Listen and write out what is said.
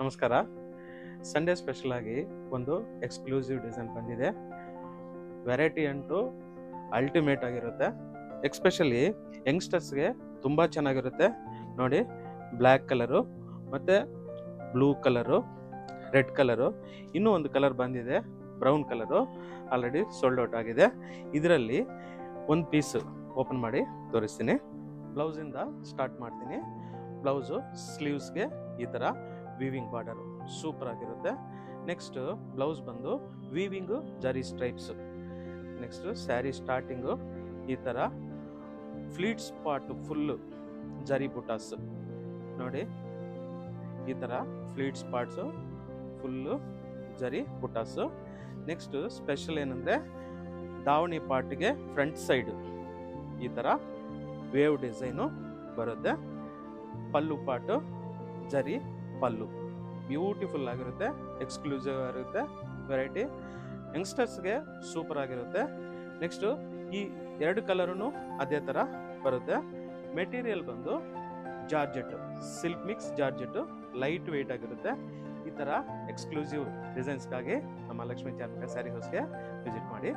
ನಮಸ್ಕಾರ. Sunday special ಆಗಿ ಒಂದು ಎಕ್ಸ್ಕ್ಲೂಸಿವ್ ಡಿಸೈನ್ ಬಂದಿದೆ. ವೆರೈಟಿ ಅಂಟು ಅಲ್ಟಿಮೇಟ್ ಆಗಿರುತ್ತೆ. ಎಕ್ಸ್ಪೆಷಲಿ ಯಂಗ್ಸ್ಟರ್ಸ್ಗೆ ತುಂಬ ಚೆನ್ನಾಗಿರುತ್ತೆ. ನೋಡಿ, ಬ್ಲ್ಯಾಕ್ ಕಲರು ಮತ್ತು ಬ್ಲೂ ಕಲರು, ರೆಡ್ ಕಲರು, ಇನ್ನೂ ಒಂದು ಕಲರ್ ಬಂದಿದೆ brown colour, already sold out ಆಗಿದೆ. ಇದರಲ್ಲಿ ಒಂದು ಪೀಸು ಓಪನ್ ಮಾಡಿ ತೋರಿಸ್ತೀನಿ. ಬ್ಲೌಸಿಂದ ಸ್ಟಾರ್ಟ್ ಮಾಡ್ತೀನಿ. ಬ್ಲೌಸು ಸ್ಲೀವ್ಸ್ಗೆ ಈ ಥರ ವೀವಿಂಗ್ ಬಾರ್ಡರು ಸೂಪರ್ ಆಗಿರುತ್ತೆ. ನೆಕ್ಸ್ಟ್ ಬ್ಲೌಸ್ ಬಂದು ವೀವಿಂಗು ಜರಿ ಸ್ಟ್ರೈಪ್ಸು. ನೆಕ್ಸ್ಟು ಸ್ಯಾರಿ ಸ್ಟಾರ್ಟಿಂಗು ಈ ಥರ ಫ್ಲೀಟ್ ಸ್ಪಾಟು ಫುಲ್ಲು ಜರಿ ಬುಟಾಸು. ನೋಡಿ, ಈ ಥರ ಫ್ಲೀಟ್ ಸ್ಪಾಟ್ಸು ಫುಲ್ಲು ಜರಿ ಬುಟಾಸು. ನೆಕ್ಸ್ಟು ಸ್ಪೆಷಲ್ ಏನಂದರೆ ದಾವಣಿ ಪಾರ್ಟ್ಗೆ ಫ್ರಂಟ್ ಸೈಡು ಈ ಥರ ವೇವ್ ಡಿಸೈನು ಬರುತ್ತೆ. ಪಲ್ಲು ಪಾಟು ಜರಿ ಪಲ್ಲು ಬ್ಯೂಟಿಫುಲ್ ಆಗಿರುತ್ತೆ, ಎಕ್ಸ್ಕ್ಲೂಸಿವ್ ಆಗಿರುತ್ತೆ. ವೆರೈಟಿ ಯಂಗ್ಸ್ಟರ್ಸ್ಗೆ ಸೂಪರ್ ಆಗಿರುತ್ತೆ. ನೆಕ್ಸ್ಟು ಈ ಎರಡು ಕಲರೂ ಅದೇ ಥರ ಬರುತ್ತೆ. ಮೆಟೀರಿಯಲ್ ಬಂದು georgette, silk mix georgette, light weight ಆಗಿರುತ್ತೆ. ಈ ಥರ ಎಕ್ಸ್ಕ್ಲೂಸಿವ್ ಡಿಸೈನ್ಸ್ಗಾಗಿ ನಮ್ಮ ಲಕ್ಷ್ಮೀ ಚಾರ್ಮಿಕ ಸ್ಯಾರಿ ಹೌಸ್ಗೆ ವಿಸಿಟ್ ಮಾಡಿ.